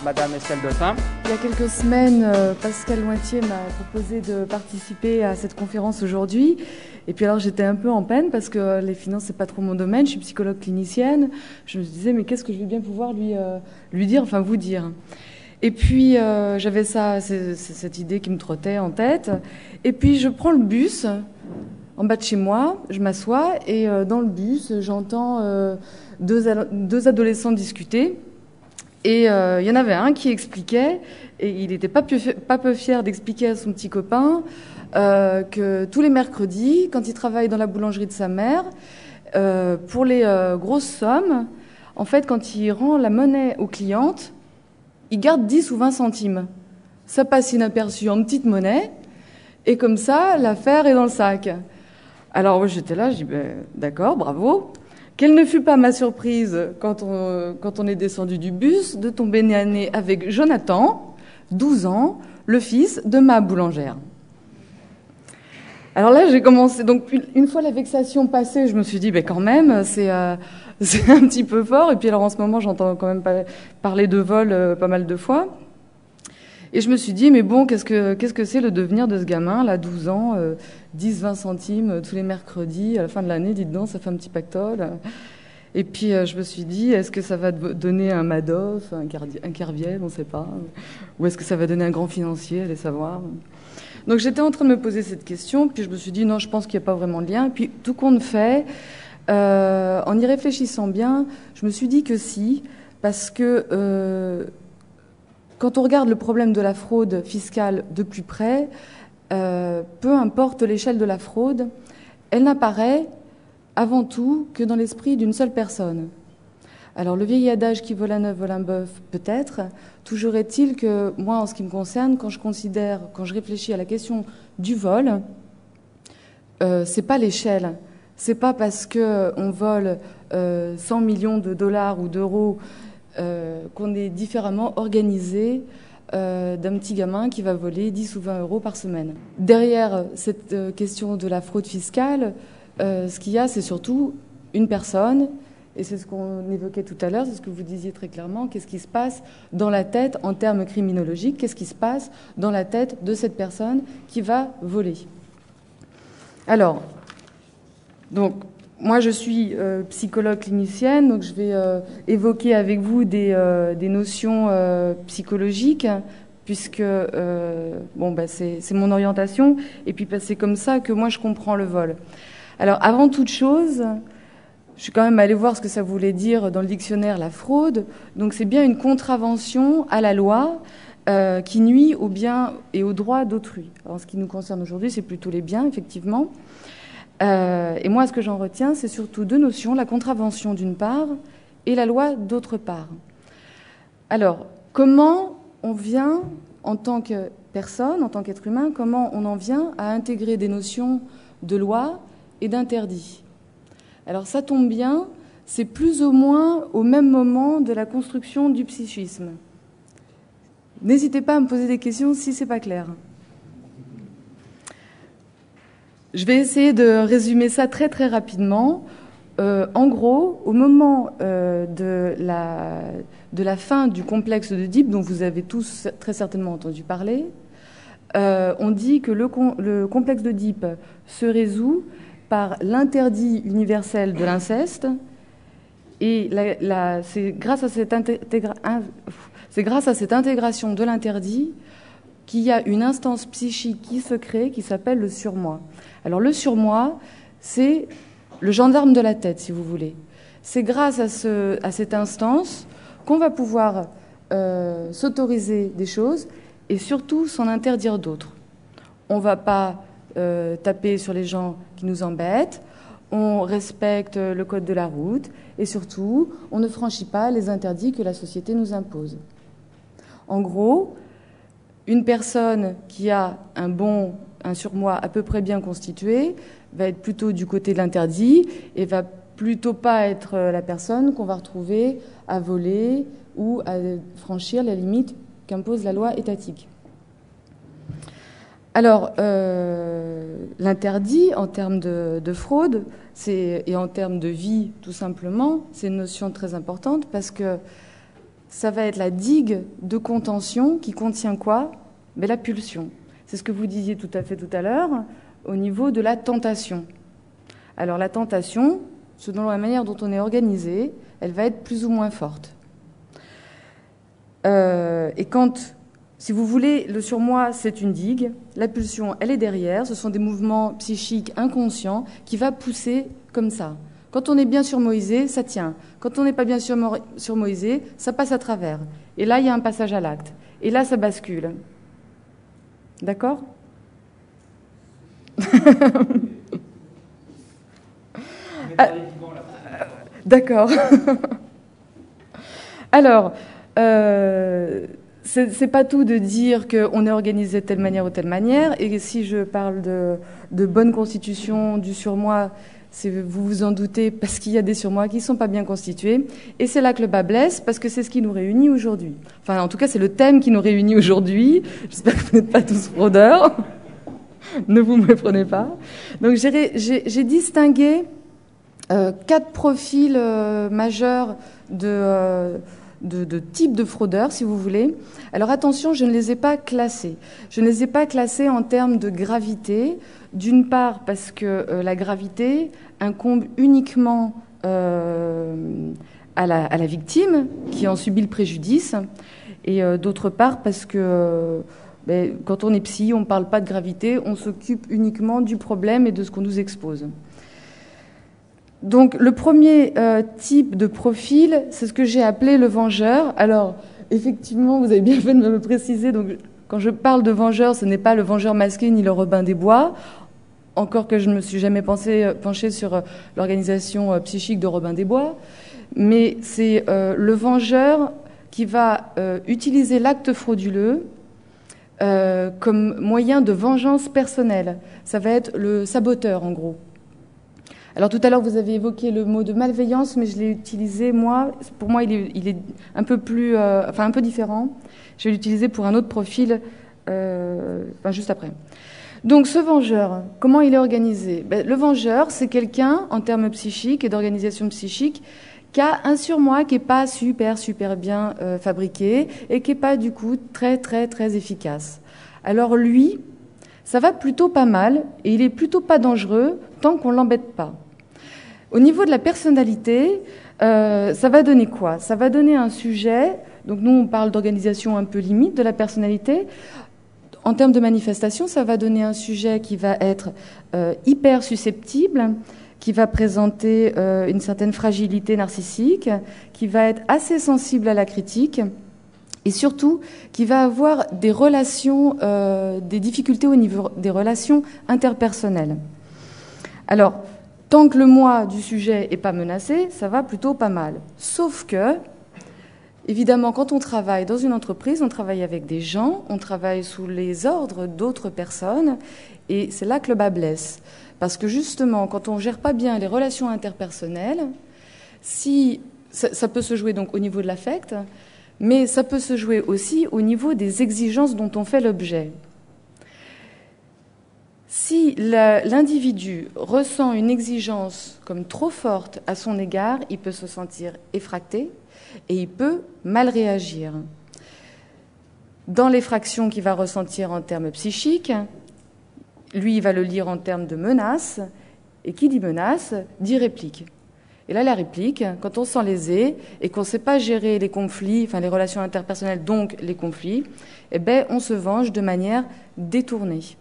Madame Estelle Dotin. Il y a quelques semaines, Pascal Lointier m'a proposé de participer à cette conférence aujourd'hui. Et puis alors j'étais un peu en peine parce que les finances, c'est pas trop mon domaine. Je suis psychologue clinicienne. Je me disais, mais qu'est-ce que je vais bien pouvoir lui dire, enfin vous dire. Et puis j'avais cette idée qui me trottait en tête. Et puis je prends le bus en bas de chez moi, je m'assois et dans le bus, j'entends deux adolescents discuter. Et il y en avait un qui expliquait, et il n'était pas peu fier d'expliquer à son petit copain que tous les mercredis, quand il travaille dans la boulangerie de sa mère, pour les grosses sommes, en fait, quand il rend la monnaie aux clientes, il garde 10 ou 20 centimes. Ça passe inaperçu en petite monnaie, et comme ça, l'affaire est dans le sac. Alors moi, j'étais là, je dis d'accord, bravo. Quelle ne fut pas ma surprise quand on est descendu du bus de tomber nez à nez avec Jonathan, 12 ans, le fils de ma boulangère. Alors là, j'ai commencé. Donc une fois la vexation passée, je me suis dit, quand même, c'est un petit peu fort. Et puis alors en ce moment, j'entends quand même parler de vol pas mal de fois. Et je me suis dit, mais bon, qu'est-ce que c'est le devenir de ce gamin, là, 12 ans, 10, 20 centimes tous les mercredis, à la fin de l'année, dites donc, ça fait un petit pactole. Et puis je me suis dit, est-ce que ça va donner un Madoff, un Kerviel, on ne sait pas, ou est-ce que ça va donner un grand financier, allez savoir. Donc j'étais en train de me poser cette question, puis je me suis dit, non, je pense qu'il n'y a pas vraiment de lien. Et puis tout compte fait, en y réfléchissant bien, je me suis dit que si, parce que quand on regarde le problème de la fraude fiscale de plus près, peu importe l'échelle de la fraude, elle n'apparaît avant tout que dans l'esprit d'une seule personne. Alors le vieil adage qui vole un œuf vole un bœuf, peut-être. Toujours est-il que moi, en ce qui me concerne, quand je réfléchis à la question du vol, c'est pas l'échelle. C'est pas parce que on vole 100 millions de dollars ou d'euros qu'on est différemment organisé d'un petit gamin qui va voler 10 ou 20 euros par semaine. Derrière cette question de la fraude fiscale, ce qu'il y a, c'est surtout une personne, et c'est ce qu'on évoquait tout à l'heure, c'est ce que vous disiez très clairement, qu'est-ce qui se passe dans la tête en termes criminologiques, qu'est-ce qui se passe dans la tête de cette personne qui va voler. Alors, donc, moi, je suis psychologue clinicienne, donc je vais évoquer avec vous des notions psychologiques, puisque c'est mon orientation, et puis c'est comme ça que moi je comprends le vol. Alors, avant toute chose, je suis quand même allée voir ce que ça voulait dire dans le dictionnaire la fraude. Donc, c'est bien une contravention à la loi qui nuit aux biens et aux droits d'autrui. Alors, ce qui nous concerne aujourd'hui, c'est plutôt les biens, effectivement. Et moi, ce que j'en retiens, c'est surtout deux notions, la contravention d'une part et la loi d'autre part. Alors, comment on vient, en tant que personne, en tant qu'être humain, comment on en vient à intégrer des notions de loi et d'interdit? Alors, ça tombe bien, c'est plus ou moins au même moment de la construction du psychisme. N'hésitez pas à me poser des questions si c'est pas clair. Je vais essayer de résumer ça très très rapidement. En gros, au moment de la fin du complexe d'Oedipe, dont vous avez tous très certainement entendu parler, on dit que le complexe d'Oedipe se résout par l'interdit universel de l'inceste, et c'est grâce à cette intégration de l'interdit qu'il y a une instance psychique qui se crée, qui s'appelle le surmoi. Alors le surmoi, c'est le gendarme de la tête, si vous voulez. C'est grâce à cette instance qu'on va pouvoir s'autoriser des choses et surtout s'en interdire d'autres. On ne va pas taper sur les gens qui nous embêtent, on respecte le code de la route et surtout, on ne franchit pas les interdits que la société nous impose. En gros, une personne qui a un surmoi à peu près bien constitué va être plutôt du côté de l'interdit et va plutôt pas être la personne qu'on va retrouver à voler ou à franchir les limites qu'impose la loi étatique. Alors, l'interdit en termes de fraude et en termes de vie, tout simplement, c'est une notion très importante parce que ça va être la digue de contention qui contient quoi? Mais la pulsion. C'est ce que vous disiez tout à fait tout à l'heure au niveau de la tentation. Alors la tentation, selon la manière dont on est organisé, elle va être plus ou moins forte. Et quand, si vous voulez, le surmoi, c'est une digue, la pulsion, elle est derrière, ce sont des mouvements psychiques inconscients qui va pousser comme ça. Quand on est bien surmoïsé, ça tient. Quand on n'est pas bien surmoïsé, ça passe à travers. Et là, il y a un passage à l'acte. Et là, ça bascule. D'accord? D'accord. Alors, c'est pas tout de dire qu'on est organisé de telle manière ou telle manière. Et si je parle de bonne constitution du surmoi, vous vous en doutez, parce qu'il y a des surmois qui ne sont pas bien constitués. Et c'est là que le bas blesse, parce que c'est ce qui nous réunit aujourd'hui. Enfin, en tout cas, c'est le thème qui nous réunit aujourd'hui. J'espère que vous n'êtes pas tous fraudeurs. Ne vous méprenez pas. Donc, j'ai distingué 4 profils majeurs de types de fraudeurs, si vous voulez. Alors attention, je ne les ai pas classés. Je ne les ai pas classés en termes de gravité. D'une part, parce que la gravité incombe uniquement à la victime qui en subit le préjudice. Et d'autre part, parce que quand on est psy, on ne parle pas de gravité, on s'occupe uniquement du problème et de ce qu'on nous expose. Donc le premier type de profil, c'est ce que j'ai appelé le vengeur. Alors effectivement, vous avez bien fait de me le préciser. Donc quand je parle de vengeur, ce n'est pas le vengeur masqué ni le Robin des Bois. Encore que je ne me suis jamais penchée sur l'organisation psychique de Robin des Bois, mais c'est le vengeur qui va utiliser l'acte frauduleux comme moyen de vengeance personnelle. Ça va être le saboteur, en gros. Alors tout à l'heure, vous avez évoqué le mot de malveillance, mais je l'ai utilisé, moi, pour moi, il est un peu plus, un peu différent. Je vais l'utiliser pour un autre profil, juste après. Donc ce vengeur, comment il est organisé? Le vengeur, c'est quelqu'un, en termes psychiques et d'organisation psychique, qui a un surmoi qui n'est pas super bien fabriqué et qui n'est pas du coup très efficace. Alors lui, ça va plutôt pas mal et il est plutôt pas dangereux tant qu'on l'embête pas. Au niveau de la personnalité, ça va donner quoi? Ça va donner un sujet, donc nous on parle d'organisation un peu limite de la personnalité. En termes de manifestation, ça va donner un sujet qui va être hyper susceptible, qui va présenter une certaine fragilité narcissique, qui va être assez sensible à la critique et surtout qui va avoir des relations, des difficultés au niveau des relations interpersonnelles. Alors, tant que le moi du sujet n'est pas menacé, ça va plutôt pas mal. Sauf que, évidemment, quand on travaille dans une entreprise, on travaille avec des gens, on travaille sous les ordres d'autres personnes, et c'est là que le bas blesse. Parce que justement, quand on ne gère pas bien les relations interpersonnelles, si ça peut se jouer donc au niveau de l'affect, mais ça peut se jouer aussi au niveau des exigences dont on fait l'objet. Si l'individu ressent une exigence comme trop forte à son égard, il peut se sentir effracté et il peut mal réagir. Dans l'effraction qu'il va ressentir en termes psychiques, lui, il va le lire en termes de menace, et qui dit menace, dit réplique. Et là, la réplique, quand on se sent lésé et qu'on ne sait pas gérer les conflits, enfin les relations interpersonnelles, donc les conflits, eh ben, on se venge de manière détournée.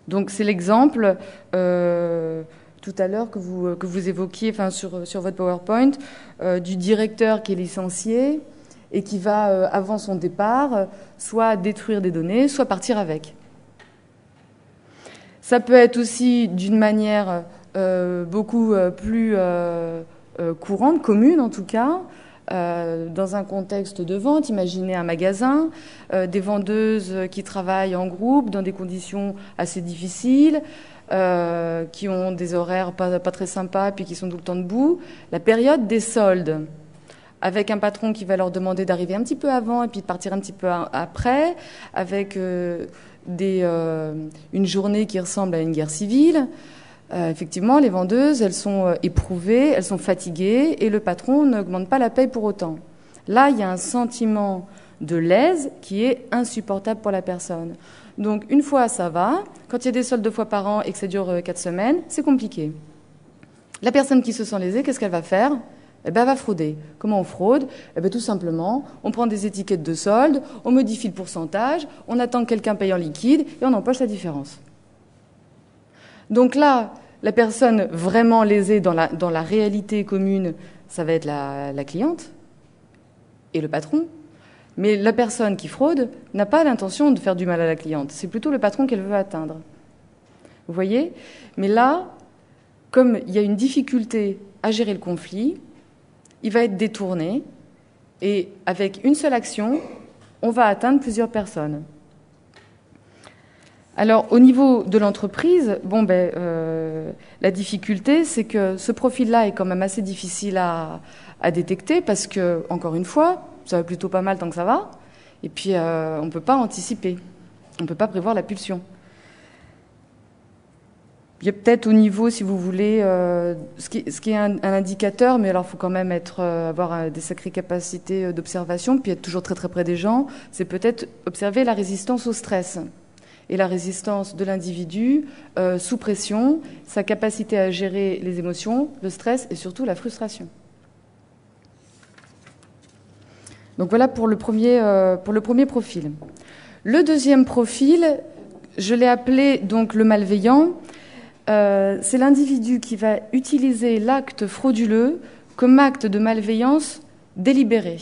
Donc c'est l'exemple tout à l'heure que vous évoquiez, enfin sur votre PowerPoint, du directeur qui est licencié et qui va, avant son départ, soit détruire des données, soit partir avec. Ça peut être aussi d'une manière beaucoup plus courante, commune en tout cas, dans un contexte de vente. Imaginez un magasin, des vendeuses qui travaillent en groupe dans des conditions assez difficiles, qui ont des horaires pas très sympas, puis qui sont tout le temps debout. La période des soldes, avec un patron qui va leur demander d'arriver un petit peu avant et puis de partir un petit peu après, avec une journée qui ressemble à une guerre civile. Effectivement, les vendeuses, elles sont éprouvées, elles sont fatiguées, et le patron n'augmente pas la paye pour autant. Là, il y a un sentiment de lèse qui est insupportable pour la personne. Donc, une fois, ça va. Quand il y a des soldes 2 fois par an et que ça dure 4 semaines, c'est compliqué. La personne qui se sent lésée, qu'est-ce qu'elle va faire ? Eh ben, elle va frauder. Comment on fraude ? Eh ben, tout simplement, on prend des étiquettes de solde, on modifie le pourcentage, on attend que quelqu'un paye en liquide et on empoche la différence. Donc là, la personne vraiment lésée dans la réalité commune, ça va être la cliente et le patron. Mais la personne qui fraude n'a pas l'intention de faire du mal à la cliente. C'est plutôt le patron qu'elle veut atteindre. Vous voyez ? Mais là, comme il y a une difficulté à gérer le conflit, il va être détourné et avec une seule action, on va atteindre plusieurs personnes. Alors, au niveau de l'entreprise, la difficulté, c'est que ce profil-là est quand même assez difficile à détecter parce que, encore une fois, ça va plutôt pas mal tant que ça va. Et puis, on ne peut pas anticiper. On ne peut pas prévoir la pulsion. Il y a peut-être au niveau, si vous voulez, ce qui est un indicateur, mais alors il faut quand même avoir des sacrées capacités d'observation, puis être toujours très très près des gens, c'est peut-être observer la résistance au stress et la résistance de l'individu sous pression, sa capacité à gérer les émotions, le stress et surtout la frustration. Donc voilà pour le premier profil. Le deuxième profil, je l'ai appelé donc le malveillant. C'est l'individu qui va utiliser l'acte frauduleux comme acte de malveillance délibéré.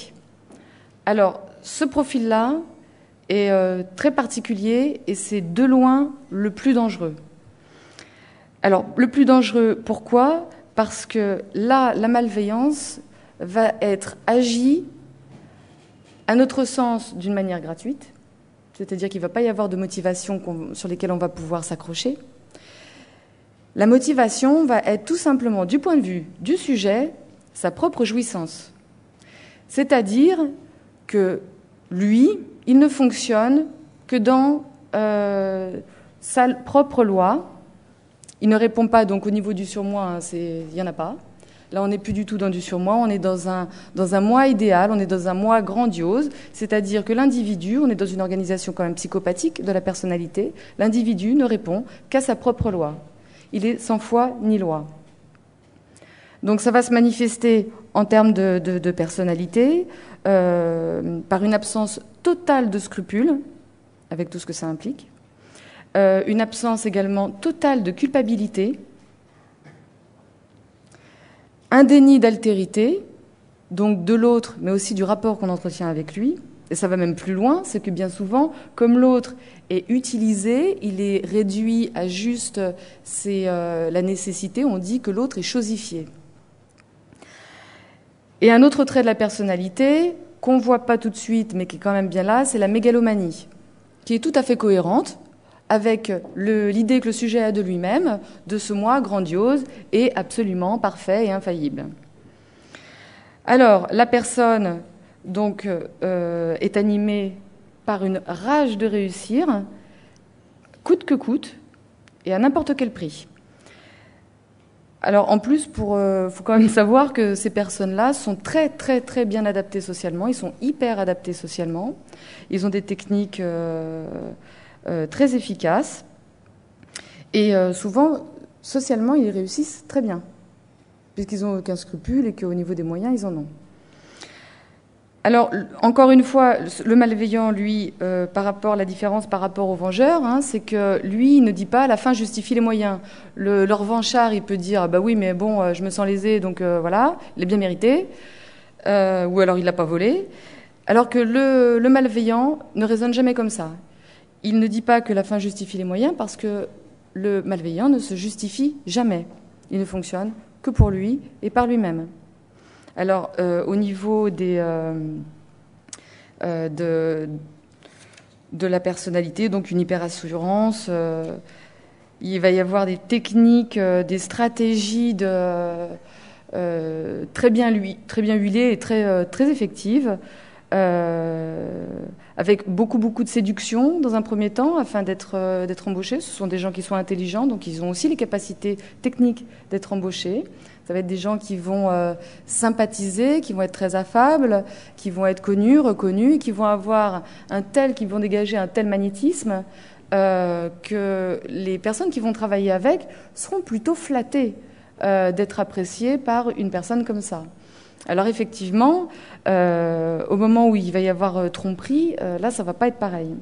Alors, ce profil-là est très particulier et c'est de loin le plus dangereux. Alors, le plus dangereux, pourquoi ? Parce que là, la malveillance va être agie, à notre sens, d'une manière gratuite, c'est-à-dire qu'il ne va pas y avoir de motivation sur lesquelles on va pouvoir s'accrocher. La motivation va être tout simplement, du point de vue du sujet, sa propre jouissance. C'est-à-dire que lui, il ne fonctionne que dans sa propre loi. Il ne répond pas donc au niveau du surmoi, il n'y en a pas. Là, on n'est plus du tout dans du surmoi, on est dans un moi idéal, on est dans un moi grandiose, c'est-à-dire que l'individu, on est dans une organisation quand même psychopathique de la personnalité, l'individu ne répond qu'à sa propre loi. Il est sans foi ni loi. Donc ça va se manifester en termes de personnalité, par une absence totale de scrupules, avec tout ce que ça implique, une absence également totale de culpabilité, un déni d'altérité, donc de l'autre, mais aussi du rapport qu'on entretient avec lui. Et ça va même plus loin, c'est que bien souvent, comme l'autre est utilisé, il est réduit à juste la nécessité, on dit que l'autre est chosifié. Et un autre trait de la personnalité, qu'on ne voit pas tout de suite, mais qui est quand même bien là, c'est la mégalomanie, qui est tout à fait cohérente avec l'idée que le sujet a de lui-même, de ce moi grandiose et absolument parfait et infaillible. Alors, la personne donc, est animée par une rage de réussir, coûte que coûte, et à n'importe quel prix. Alors, en plus, faut quand même savoir que ces personnes-là sont très, très, très bien adaptées socialement. Ils sont hyper adaptés socialement. Ils ont des techniques très efficaces. Et souvent, socialement, ils réussissent très bien, puisqu'ils n'ont aucun scrupule et qu'au niveau des moyens, ils en ont. Alors, encore une fois, le malveillant, lui, la différence par rapport au vengeur, c'est que lui, il ne dit pas « la fin justifie les moyens ». Le revanchard, il peut dire « bah oui, mais bon, je me sens lésé, donc voilà, il est bien mérité », ou alors il l'a pas volé. Alors que le malveillant ne raisonne jamais comme ça. Il ne dit pas que la fin justifie les moyens parce que le malveillant ne se justifie jamais. Il ne fonctionne que pour lui et par lui-même. Alors, au niveau de la personnalité, donc une hyperassurance, il va y avoir des techniques, des stratégies très bien huilées et très effectives. avec beaucoup de séduction dans un premier temps afin d'être embauchés. Ce sont des gens qui sont intelligents, donc ils ont aussi les capacités techniques d'être embauchés. Ça va être des gens qui vont sympathiser, qui vont être très affables, qui vont être connus, reconnus, qui vont avoir qui vont dégager un tel magnétisme que les personnes qui vont travailler avec seront plutôt flattées d'être appréciées par une personne comme ça. Alors effectivement, au moment où il va y avoir tromperie, là, ça ne va pas être pareil.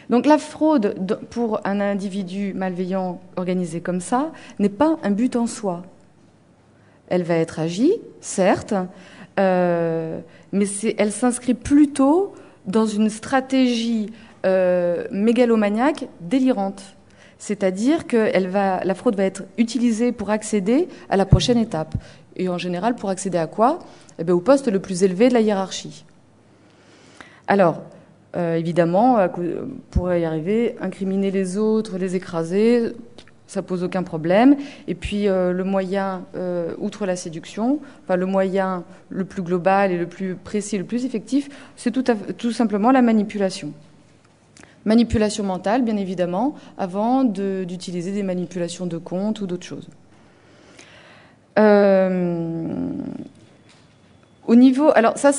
Donc la fraude, pour un individu malveillant organisé comme ça, n'est pas un but en soi. Elle va être agie, certes, mais elle s'inscrit plutôt dans une stratégie mégalomaniaque délirante. C'est-à-dire que la fraude va être utilisée pour accéder à la prochaine étape. Et en général, pour accéder à quoi ? Eh bien, au poste le plus élevé de la hiérarchie. Alors, évidemment, pour y arriver, incriminer les autres, les écraser, ça pose aucun problème. Et puis, le moyen, outre la séduction, enfin, le moyen le plus global et le plus précis, le plus effectif, c'est tout simplement la manipulation. Manipulation mentale, bien évidemment, avant d'utiliser des manipulations de compte ou d'autres choses. Au niveau, alors ça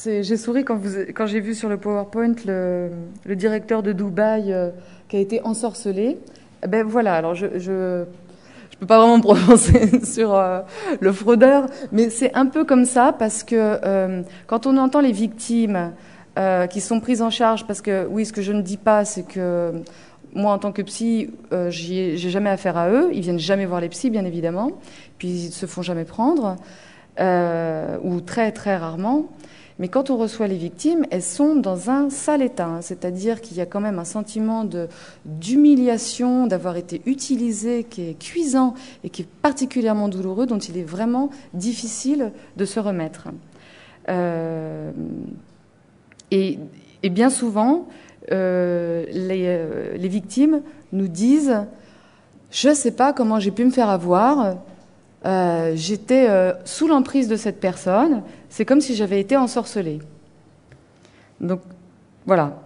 j'ai souri quand j'ai vu sur le PowerPoint le directeur de Dubaï qui a été ensorcelé. Ben voilà, alors je peux pas vraiment me prononcer sur le fraudeur, mais c'est un peu comme ça parce que quand on entend les victimes qui sont prises en charge, parce que oui, ce que je ne dis pas, c'est que moi, en tant que psy, j'ai jamais affaire à eux. Ils viennent jamais voir les psys, bien évidemment. Puis ils se font jamais prendre, ou très très rarement. Mais quand on reçoit les victimes, elles sont dans un sale état. Hein. C'est-à-dire qu'il y a quand même un sentiment d'humiliation, d'avoir été utilisé, qui est cuisant et qui est particulièrement douloureux, dont il est vraiment difficile de se remettre. Et bien souvent, les victimes nous disent « Je ne sais pas comment j'ai pu me faire avoir, j'étais sous l'emprise de cette personne, c'est comme si j'avais été ensorcelée. » Donc, voilà.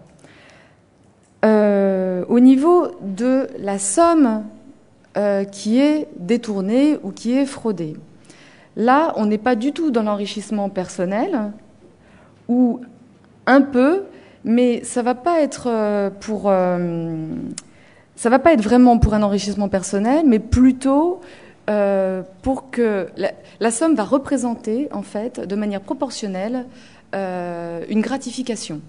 Au niveau de la somme qui est détournée ou qui est fraudée, là, on n'est pas du tout dans l'enrichissement personnel, ou un peu, mais ça va pas être ça va pas être vraiment pour un enrichissement personnel, mais plutôt pour que la somme va représenter en fait de manière proportionnelle une gratification.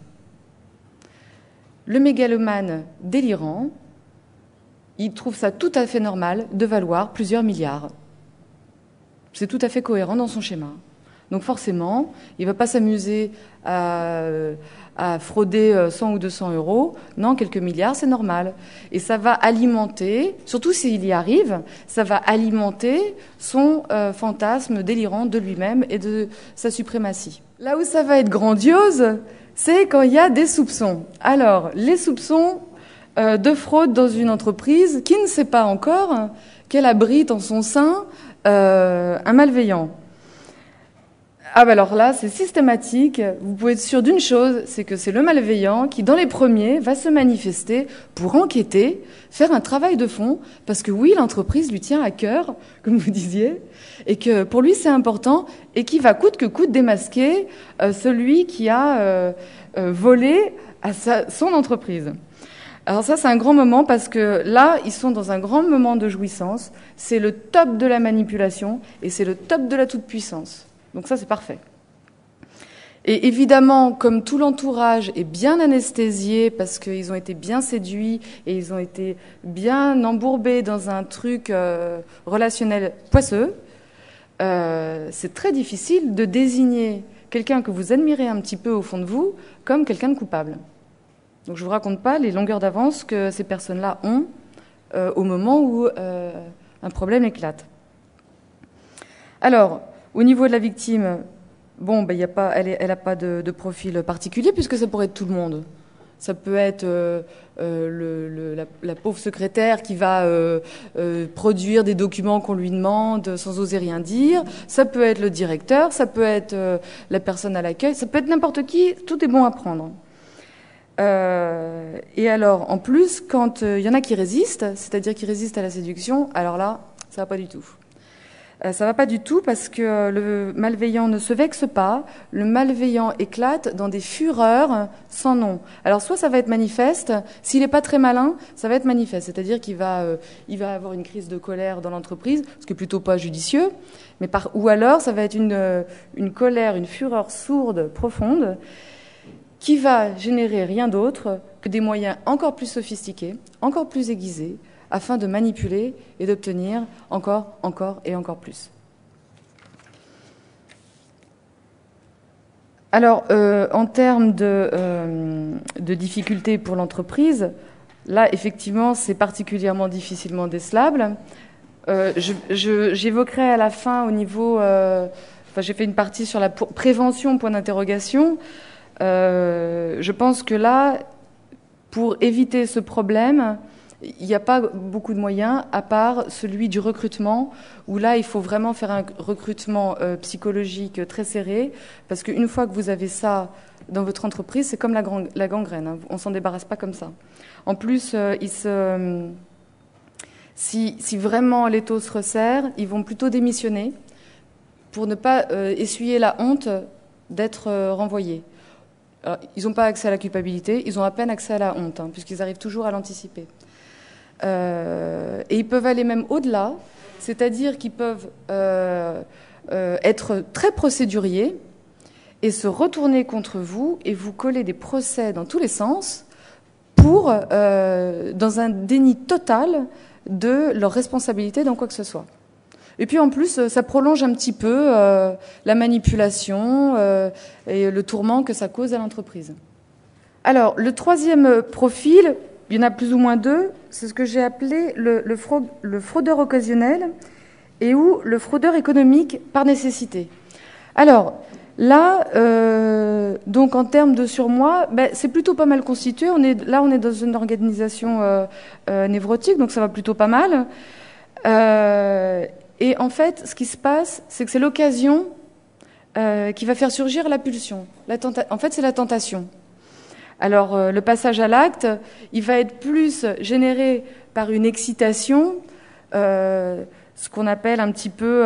Le mégalomane délirant, il trouve ça tout à fait normal de valoir plusieurs milliards. C'est tout à fait cohérent dans son schéma. Donc forcément, il ne va pas s'amuser à frauder 100 ou 200 euros. Non, quelques milliards, c'est normal. Et ça va alimenter, surtout s'il y arrive, ça va alimenter son fantasme délirant de lui-même et de sa suprématie. Là où ça va être grandiose, c'est quand il y a des soupçons. Alors, les soupçons de fraude dans une entreprise qui ne sait pas encore qu'elle abrite en son sein un malveillant. Ah ben alors là, c'est systématique. Vous pouvez être sûr d'une chose, c'est que c'est le malveillant qui, dans les premiers, va se manifester pour enquêter, faire un travail de fond, parce que oui, l'entreprise lui tient à cœur, comme vous disiez, et que pour lui c'est important, et qui va coûte que coûte démasquer celui qui a volé à son entreprise. Alors ça, c'est un grand moment parce que là, ils sont dans un grand moment de jouissance. C'est le top de la manipulation et c'est le top de la toute-puissance. Donc ça, c'est parfait. Et évidemment, comme tout l'entourage est bien anesthésié parce qu'ils ont été bien séduits et ils ont été bien embourbés dans un truc relationnel poisseux, c'est très difficile de désigner quelqu'un que vous admirez un petit peu au fond de vous comme quelqu'un de coupable. Donc je ne vous raconte pas les longueurs d'avance que ces personnes-là ont au moment où un problème éclate. Alors, au niveau de la victime, bon, ben, elle n'a pas de profil particulier puisque ça pourrait être tout le monde. Ça peut être la pauvre secrétaire qui va produire des documents qu'on lui demande sans oser rien dire. Ça peut être le directeur, ça peut être la personne à l'accueil, ça peut être n'importe qui. Tout est bon à prendre. Et alors, en plus, quand il y en a qui résistent, c'est-à-dire qui résistent à la séduction, alors là, ça va pas du tout. Ça va pas du tout parce que le malveillant ne se vexe pas, le malveillant éclate dans des fureurs sans nom. Alors soit ça va être manifeste, s'il n'est pas très malin, ça va être manifeste, c'est-à-dire qu'il va, il va avoir une crise de colère dans l'entreprise, ce qui est plutôt pas judicieux, mais ou alors ça va être une colère, une fureur sourde, profonde, qui va générer rien d'autre que des moyens encore plus sophistiqués, encore plus aiguisés, afin de manipuler et d'obtenir encore et encore plus. Alors, en termes de difficultés pour l'entreprise, là, effectivement, c'est particulièrement difficilement décelable. J'évoquerai à la fin au niveau... j'ai fait une partie sur la prévention, point d'interrogation. Je pense que là, pour éviter ce problème... Il n'y a pas beaucoup de moyens, à part celui du recrutement, où là, il faut vraiment faire un recrutement psychologique très serré, parce qu'une fois que vous avez ça dans votre entreprise, c'est comme la gangrène, hein, on ne s'en débarrasse pas comme ça. En plus, si vraiment l'étau se resserre, ils vont plutôt démissionner pour ne pas essuyer la honte d'être renvoyés. Alors, ils n'ont pas accès à la culpabilité, ils ont à peine accès à la honte, hein, puisqu'ils arrivent toujours à l'anticiper. Et ils peuvent aller même au-delà, c'est-à-dire qu'ils peuvent être très procéduriers et se retourner contre vous et vous coller des procès dans tous les sens pour, dans un déni total de leur responsabilité dans quoi que ce soit. Et puis en plus, ça prolonge un petit peu la manipulation et le tourment que ça cause à l'entreprise. Alors, le troisième profil, il y en a plus ou moins deux, c'est ce que j'ai appelé le fraudeur occasionnel et ou le fraudeur économique par nécessité. Alors, là, donc en termes de surmoi, c'est plutôt pas mal constitué. On est dans une organisation névrotique, donc ça va plutôt pas mal. Et en fait, ce qui se passe, c'est que c'est l'occasion qui va faire surgir la pulsion. En fait, c'est la tentation. Alors, le passage à l'acte, il va être plus généré par une excitation, ce qu'on appelle un petit peu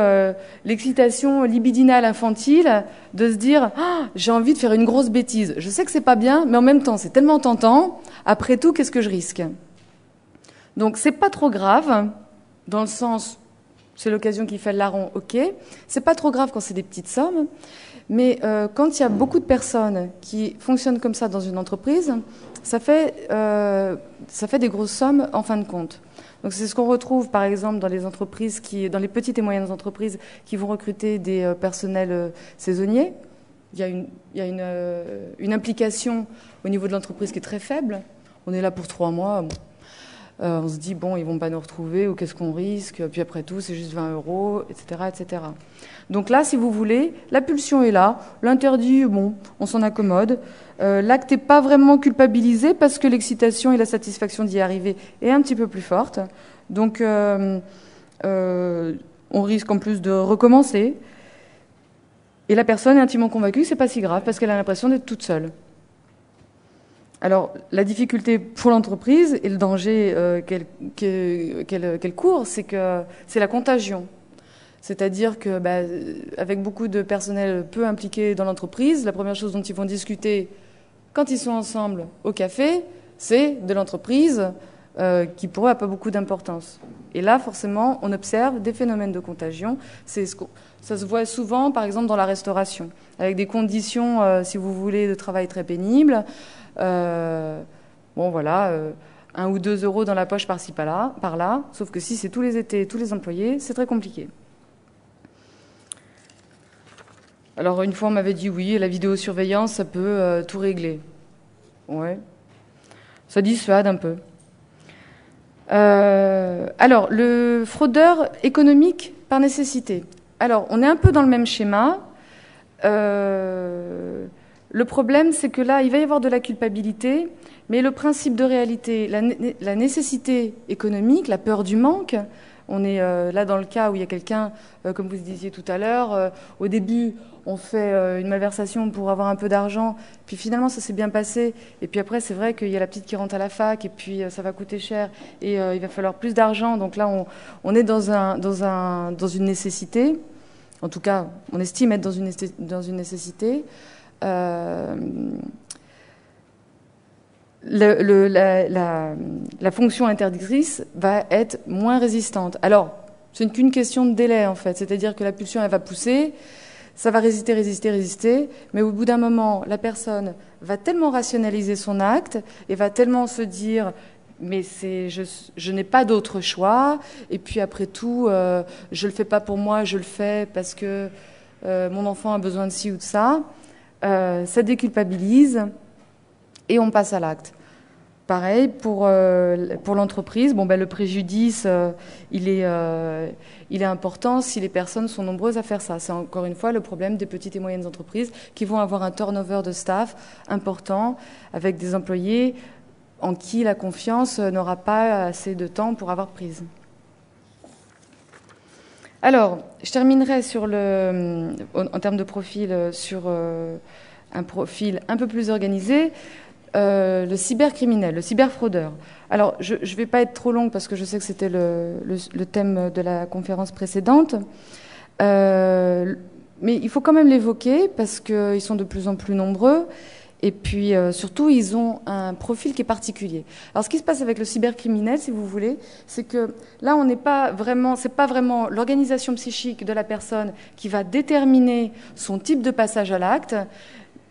l'excitation libidinale infantile, de se dire « j'ai envie de faire une grosse bêtise. Je sais que c'est pas bien, mais en même temps, c'est tellement tentant. Après tout, qu'est-ce que je risque ?» Donc, c'est pas trop grave, dans le sens, c'est l'occasion qui fait le larron, ok. C'est pas trop grave quand c'est des petites sommes. Mais quand il y a beaucoup de personnes qui fonctionnent comme ça dans une entreprise, ça fait des grosses sommes en fin de compte. Donc c'est ce qu'on retrouve par exemple dans les entreprises dans les petites et moyennes entreprises qui vont recruter des personnels saisonniers. Il y a une implication au niveau de l'entreprise qui est très faible. On est là pour 3 mois. On se dit, bon, ils vont pas nous retrouver, ou qu'est-ce qu'on risque, puis après tout, c'est juste 20 €, etc., etc. Donc là, si vous voulez, la pulsion est là, l'interdit, bon, on s'en accommode. L'acte n'est pas vraiment culpabilisé parce que l'excitation et la satisfaction d'y arriver est un petit peu plus forte. Donc, on risque en plus de recommencer. Et la personne est intimement convaincue que c'est pas si grave parce qu'elle a l'impression d'être toute seule. Alors, la difficulté pour l'entreprise et le danger qu'elle court, c'est que c'est la contagion. C'est-à-dire que, avec beaucoup de personnel peu impliqué dans l'entreprise, la première chose dont ils vont discuter quand ils sont ensemble au café, c'est de l'entreprise qui pourrait avoir pas beaucoup d'importance. Et là, forcément, on observe des phénomènes de contagion. Ça se voit souvent, par exemple, dans la restauration, avec des conditions, si vous voulez, de travail très pénibles. 1 ou 2 € dans la poche par-ci par-là, sauf que si c'est tous les étés, tous les employés, c'est très compliqué. Alors une fois on m'avait dit oui, la vidéosurveillance ça peut tout régler. Ouais, ça dissuade un peu. Alors le fraudeur économique par nécessité. Alors on est un peu dans le même schéma. Le problème, c'est que là, il va y avoir de la culpabilité, mais le principe de réalité, la nécessité économique, la peur du manque, on est là dans le cas où il y a quelqu'un, comme vous disiez tout à l'heure, au début, on fait une malversation pour avoir un peu d'argent, puis finalement ça s'est bien passé, et puis après c'est vrai qu'il y a la petite qui rentre à la fac, et puis ça va coûter cher, et il va falloir plus d'argent, donc là on est dans une nécessité, en tout cas on estime être dans une nécessité. La fonction interdictrice va être moins résistante. Alors, ce n'est qu'une question de délai, en fait. C'est-à-dire que la pulsion, elle va pousser, ça va résister, mais au bout d'un moment, la personne va tellement rationaliser son acte et va tellement se dire mais je n'ai pas d'autre choix, et puis après tout, je le fais pas pour moi, je le fais parce que mon enfant a besoin de ci ou de ça. Ça déculpabilise et on passe à l'acte. Pareil pour l'entreprise. Bon, ben, le préjudice, il est important si les personnes sont nombreuses à faire ça. C'est encore une fois le problème des petites et moyennes entreprises qui vont avoir un turnover de staff important avec des employés en qui la confiance n'aura pas assez de temps pour avoir prise. Alors, je terminerai en termes de profil sur un profil un peu plus organisé. Le cybercriminel, le cyberfraudeur. Alors, je ne vais pas être trop longue parce que je sais que c'était le thème de la conférence précédente. Mais il faut quand même l'évoquer parce qu'ils sont de plus en plus nombreux. Et puis, surtout, ils ont un profil qui est particulier. Alors, ce qui se passe avec le cybercriminel, si vous voulez, c'est que là, c'est pas vraiment l'organisation psychique de la personne qui va déterminer son type de passage à l'acte.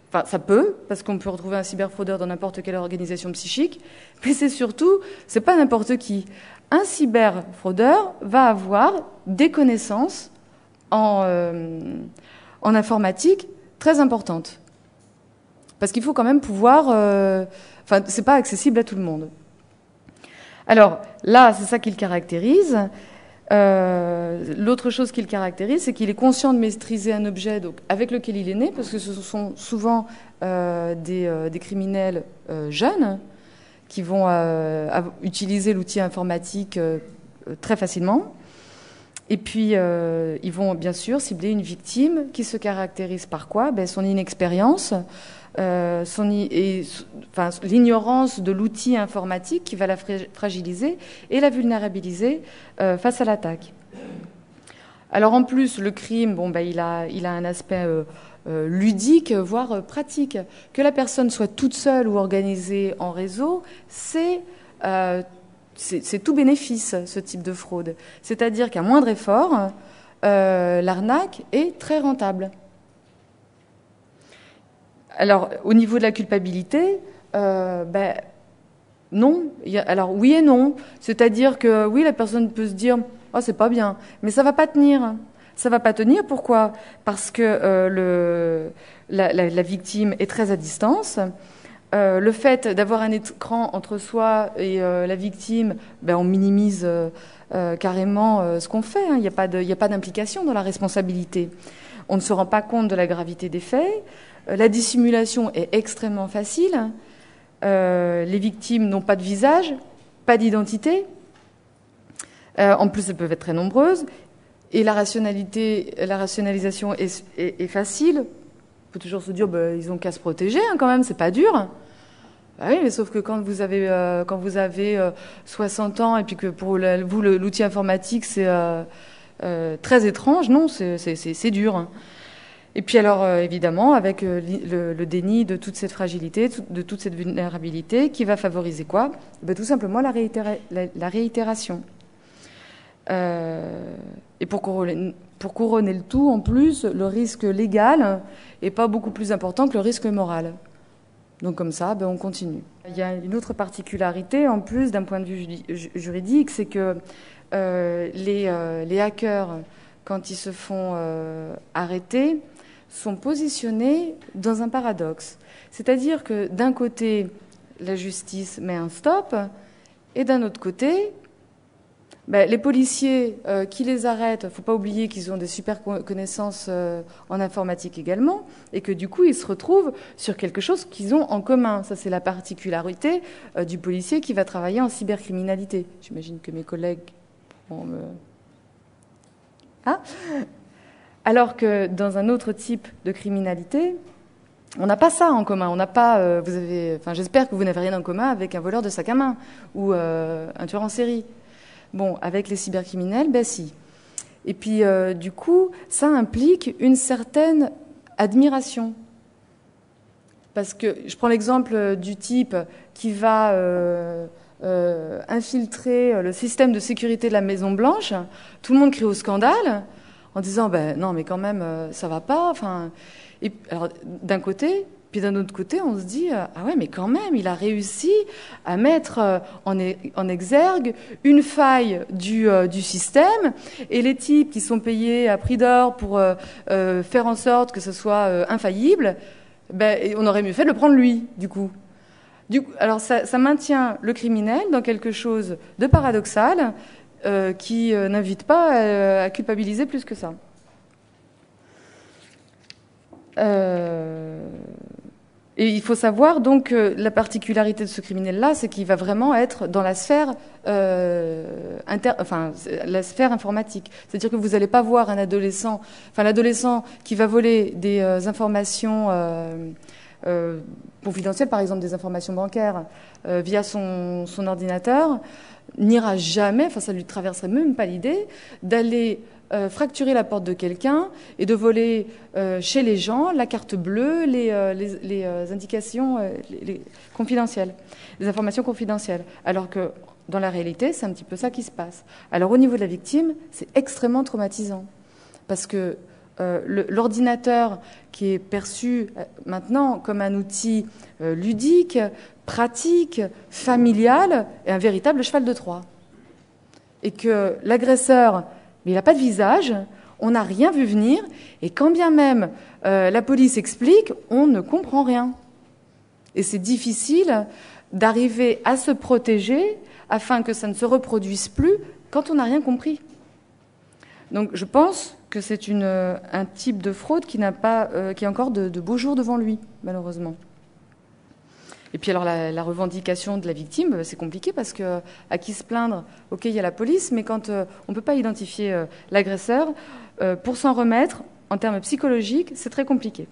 Enfin, ça peut, parce qu'on peut retrouver un cyberfraudeur dans n'importe quelle organisation psychique, mais c'est pas n'importe qui. Un cyberfraudeur va avoir des connaissances en informatique très importantes. Parce qu'il faut quand même pouvoir... c'est pas accessible à tout le monde. Alors, là, c'est ça qui le caractérise. L'autre chose qui le caractérise, c'est qu'il est conscient de maîtriser un objet avec lequel il est né, parce que ce sont souvent des criminels jeunes qui vont utiliser l'outil informatique très facilement. Et puis, ils vont bien sûr cibler une victime qui se caractérise par quoi ? Son inexpérience, l'ignorance de l'outil informatique qui va la fragiliser et la vulnérabiliser face à l'attaque. Alors en plus, le crime, il a un aspect ludique, voire pratique. Que la personne soit toute seule ou organisée en réseau, c'est tout bénéfice, ce type de fraude. C'est-à-dire qu'à moindre effort, l'arnaque est très rentable. Alors, au niveau de la culpabilité, non. Alors, oui et non. C'est-à-dire que, oui, la personne peut se dire « Oh, c'est pas bien », mais ça va pas tenir. Ça va pas tenir, pourquoi ? Parce que la victime est très à distance. Le fait d'avoir un écran entre soi et la victime, on minimise carrément ce qu'on fait. Il n'y a pas d'implication dans la responsabilité. On ne se rend pas compte de la gravité des faits. La dissimulation est extrêmement facile. Les victimes n'ont pas de visage, pas d'identité. En plus, elles peuvent être très nombreuses. Et la rationalisation est facile. On peut toujours se dire, ils ont qu'à se protéger, quand même, c'est pas dur. Ah oui, mais sauf que quand vous avez 60 ans et puis que pour vous, l'outil informatique, c'est très étrange, non, c'est dur. Et puis alors, évidemment, avec le déni de toute cette fragilité, de toute cette vulnérabilité, qui va favoriser quoi ? Tout simplement la réitération. Et pour couronner le tout, en plus, le risque légal est pas beaucoup plus important que le risque moral. Donc comme ça, on continue. Il y a une autre particularité, en plus, d'un point de vue juridique, c'est que les hackers, quand ils se font arrêter, sont positionnés dans un paradoxe. C'est-à-dire que d'un côté, la justice met un stop, et d'un autre côté, Ben, les policiers qui les arrêtent, il ne faut pas oublier qu'ils ont des super connaissances en informatique également, et que du coup, ils se retrouvent sur quelque chose qu'ils ont en commun. Ça, c'est la particularité du policier qui va travailler en cybercriminalité. J'imagine que mes collègues pourront me... Ah. Alors que dans un autre type de criminalité, on n'a pas ça en commun. On n'a pas, j'espère que vous n'avez rien en commun avec un voleur de sac à main ou un tueur en série. Bon, avec les cybercriminels, ben si. Et puis, du coup, ça implique une certaine admiration. Parce que, je prends l'exemple du type qui va infiltrer le système de sécurité de la Maison-Blanche. Tout le monde crie au scandale en disant, ben non, mais quand même, ça va pas. Enfin, et, alors, d'un côté... Puis d'un autre côté, on se dit, ah ouais, mais quand même, il a réussi à mettre en exergue une faille du système, et les types qui sont payés à prix d'or pour faire en sorte que ce soit infaillible, ben, on aurait mieux fait de le prendre lui, du coup. Alors ça maintient le criminel dans quelque chose de paradoxal qui n'invite pas à culpabiliser plus que ça. Et il faut savoir donc que la particularité de ce criminel-là, c'est qu'il va vraiment être dans la sphère, la sphère informatique. C'est-à-dire que vous n'allez pas voir un adolescent, l'adolescent qui va voler des informations confidentielles, par exemple des informations bancaires, via son ordinateur, n'ira jamais, ça lui traverserait même pas l'idée d'aller fracturer la porte de quelqu'un et de voler chez les gens la carte bleue, les indications confidentielles, les informations confidentielles. Alors que dans la réalité, c'est un petit peu ça qui se passe. Alors au niveau de la victime, c'est extrêmement traumatisant. Parce que l'ordinateur qui est perçu maintenant comme un outil ludique, pratique, familial, est un véritable cheval de Troie. Et que l'agresseur... Mais il n'a pas de visage, on n'a rien vu venir, et quand bien même la police explique, on ne comprend rien. Et c'est difficile d'arriver à se protéger afin que ça ne se reproduise plus quand on n'a rien compris. Donc je pense que c'est un type de fraude qui a encore de beaux jours devant lui, malheureusement. Et puis alors la revendication de la victime, c'est compliqué parce que à qui se plaindre? Ok, il y a la police, mais quand on ne peut pas identifier l'agresseur, pour s'en remettre, en termes psychologiques, c'est très compliqué.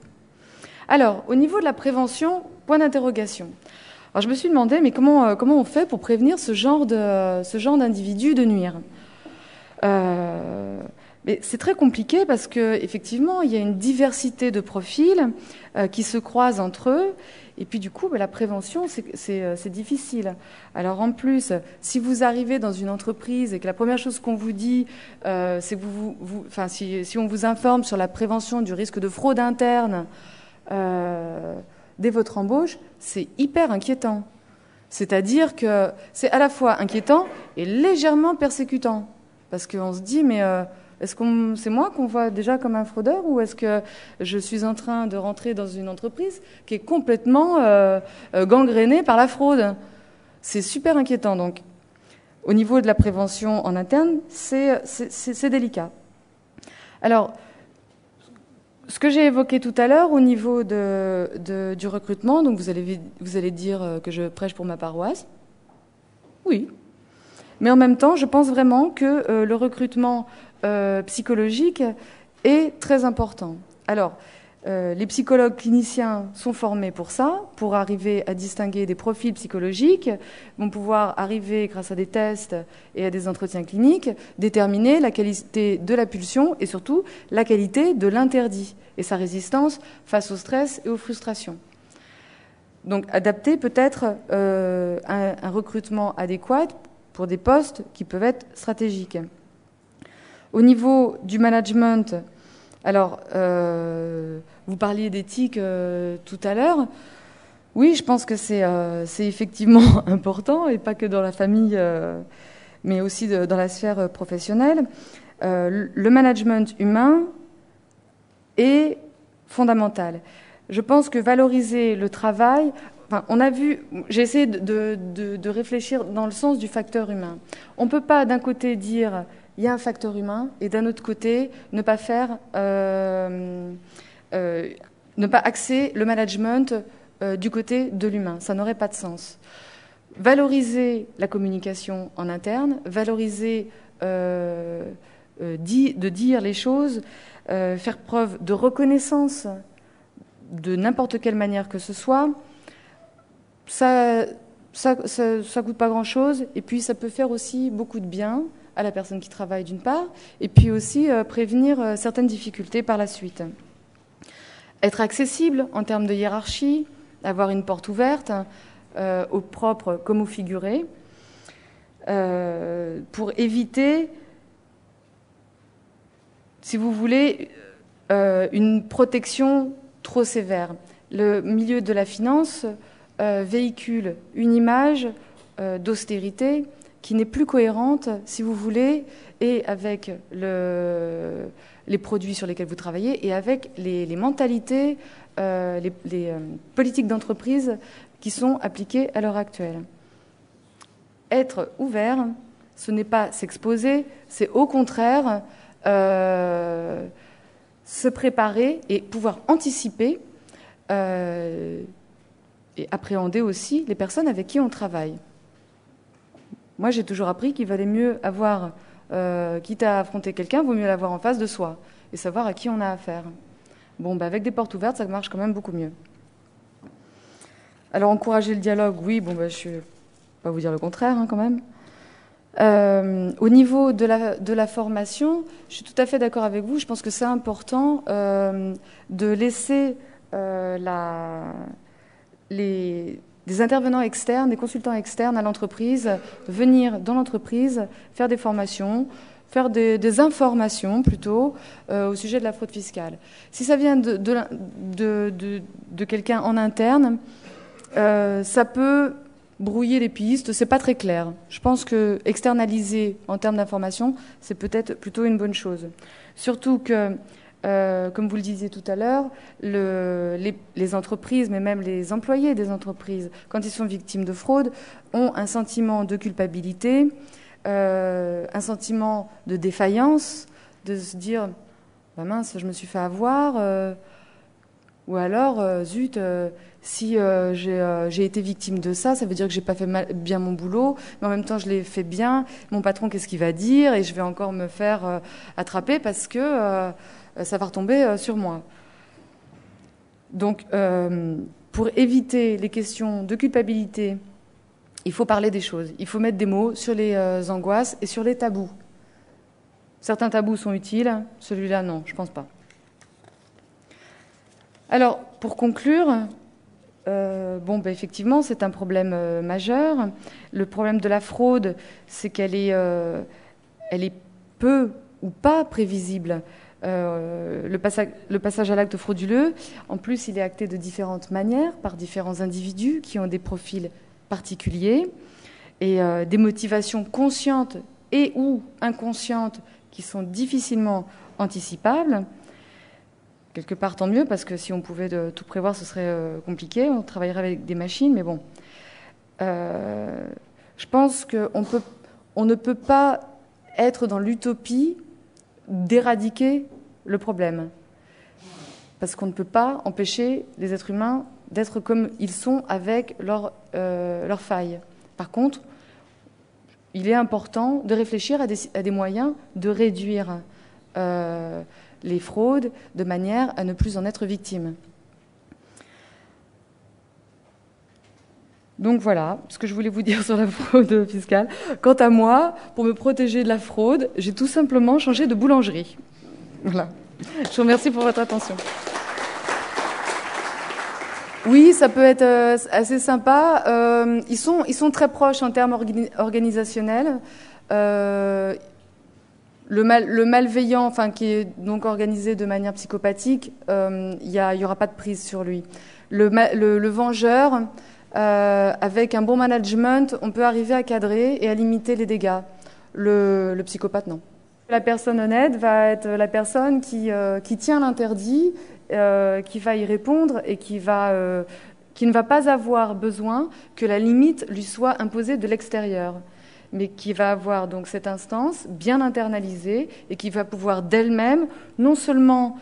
Alors, au niveau de la prévention, point d'interrogation. Alors je me suis demandé, mais comment on fait pour prévenir ce genre d'individu de nuire? Mais c'est très compliqué parce qu'effectivement, il y a une diversité de profils qui se croisent entre eux. Et puis du coup, la prévention, c'est difficile. Alors en plus, si vous arrivez dans une entreprise et que la première chose qu'on vous dit, c'est que si on vous informe sur la prévention du risque de fraude interne dès votre embauche, c'est hyper inquiétant. C'est-à-dire que c'est à la fois inquiétant et légèrement persécutant. Parce qu'on se dit, mais... est-ce que c'est moi qu'on voit déjà comme un fraudeur ou est-ce que je suis en train de rentrer dans une entreprise qui est complètement gangrénée par la fraude? C'est super inquiétant. Donc, au niveau de la prévention en interne, c'est délicat. Alors, ce que j'ai évoqué tout à l'heure au niveau du recrutement, donc vous allez dire que je prêche pour ma paroisse. Oui. Mais en même temps, je pense vraiment que le recrutement psychologique est très important. Alors, les psychologues cliniciens sont formés pour ça, pour arriver à distinguer des profils psychologiques, vont pouvoir arriver, grâce à des tests et à des entretiens cliniques, déterminer la qualité de la pulsion et surtout la qualité de l'interdit et sa résistance face au stress et aux frustrations. Donc, adapter peut-être un recrutement adéquat pour des postes qui peuvent être stratégiques. Au niveau du management, alors, vous parliez d'éthique tout à l'heure. Oui, je pense que c'est effectivement important, et pas que dans la famille, mais aussi dans la sphère professionnelle. Le management humain est fondamental. Je pense que valoriser le travail, Enfin, on a vu, j'ai essayé de réfléchir dans le sens du facteur humain. On ne peut pas d'un côté dire il y a un facteur humain et d'un autre côté ne pas ne pas axer le management du côté de l'humain. Ça n'aurait pas de sens. Valoriser la communication en interne, valoriser de dire les choses, faire preuve de reconnaissance de n'importe quelle manière que ce soit, ça coûte pas grand-chose, et puis ça peut faire aussi beaucoup de bien à la personne qui travaille d'une part, et puis aussi prévenir certaines difficultés par la suite. Être accessible en termes de hiérarchie, avoir une porte ouverte, au propre comme au figuré, pour éviter, si vous voulez, une protection trop sévère. Le milieu de la finance véhicule une image d'austérité qui n'est plus cohérente, si vous voulez, et avec les produits sur lesquels vous travaillez et avec les mentalités, les politiques d'entreprise qui sont appliquées à l'heure actuelle. Être ouvert, ce n'est pas s'exposer, c'est au contraire se préparer et pouvoir anticiper et appréhender aussi les personnes avec qui on travaille. Moi, j'ai toujours appris qu'il valait mieux avoir, quitte à affronter quelqu'un, vaut mieux l'avoir en face de soi et savoir à qui on a affaire. Bon, avec des portes ouvertes, ça marche quand même beaucoup mieux. Alors, encourager le dialogue, oui, je ne vais pas vous dire le contraire, quand même. Au niveau de la formation, je suis tout à fait d'accord avec vous. Je pense que c'est important de laisser des intervenants externes, des consultants externes à l'entreprise, venir dans l'entreprise, faire des formations, faire des informations plutôt au sujet de la fraude fiscale. Si ça vient de quelqu'un en interne, ça peut brouiller les pistes, c'est pas très clair. Je pense que externaliser en termes d'information, c'est peut-être plutôt une bonne chose. Surtout que, comme vous le disiez tout à l'heure, les entreprises, mais même les employés des entreprises, quand ils sont victimes de fraude, ont un sentiment de culpabilité, un sentiment de défaillance, de se dire mince, je me suis fait avoir, ou alors zut, si j'ai été victime de ça, ça veut dire que j'ai pas fait bien mon boulot, mais en même temps je l'ai fait bien. Mon patron, qu'est-ce qu'il va dire? Et je vais encore me faire attraper parce que ça va retomber sur moi. Donc, pour éviter les questions de culpabilité, il faut parler des choses. Il faut mettre des mots sur les angoisses et sur les tabous. Certains tabous sont utiles, celui-là non, je pense pas. Alors, pour conclure, effectivement, c'est un problème majeur. Le problème de la fraude, c'est qu'elle est peu ou pas prévisible. Le passage à l'acte frauduleux, en plus, il est acté de différentes manières par différents individus qui ont des profils particuliers et des motivations conscientes et ou inconscientes qui sont difficilement anticipables. Quelque part, tant mieux, parce que si on pouvait tout prévoir, ce serait compliqué. On travaillerait avec des machines, mais bon. Je pense qu'on ne peut pas être dans l'utopie d'éradiquer le problème. Parce qu'on ne peut pas empêcher les êtres humains d'être comme ils sont avec leurs failles. Par contre, il est important de réfléchir à des moyens de réduire les fraudes de manière à ne plus en être victime. Donc voilà ce que je voulais vous dire sur la fraude fiscale. Quant à moi, pour me protéger de la fraude, j'ai tout simplement changé de boulangerie. Voilà. Je vous remercie pour votre attention. Oui, ça peut être assez sympa. Ils sont très proches en termes organisationnels. Le malveillant, enfin qui est donc organisé de manière psychopathique, il y aura pas de prise sur lui. Le vengeur, avec un bon management, on peut arriver à cadrer et à limiter les dégâts. Le psychopathe, non. La personne honnête va être la personne qui tient l'interdit, qui va y répondre et qui va qui ne va pas avoir besoin que la limite lui soit imposée de l'extérieur, mais qui va avoir donc cette instance bien internalisée et qui va pouvoir d'elle-même non seulement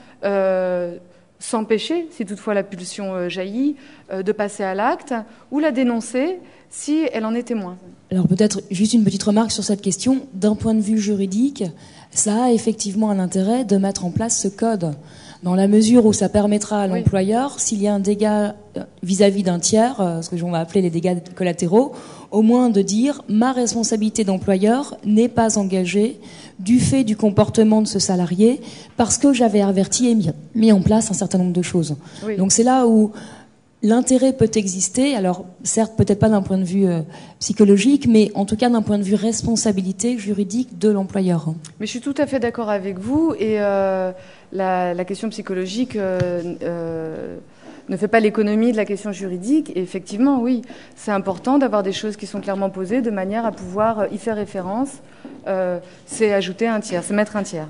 s'empêcher, si toutefois la pulsion jaillit, de passer à l'acte, ou la dénoncer si elle en est témoin. Alors peut-être juste une petite remarque sur cette question. D'un point de vue juridique, ça a effectivement un intérêt de mettre en place ce code, dans la mesure où ça permettra à l'employeur, s'il y a un dégât vis-à-vis d'un tiers, ce que l'on va appeler les dégâts collatéraux, au moins de dire ma responsabilité d'employeur n'est pas engagée du fait du comportement de ce salarié parce que j'avais averti et mis en place un certain nombre de choses. Oui. Donc c'est là où l'intérêt peut exister, alors certes peut-être pas d'un point de vue psychologique, mais en tout cas d'un point de vue responsabilité juridique de l'employeur. Mais je suis tout à fait d'accord avec vous, et la question psychologique ne fait pas l'économie de la question juridique. Et effectivement, oui, c'est important d'avoir des choses qui sont clairement posées de manière à pouvoir y faire référence. C'est ajouter un tiers, c'est mettre un tiers.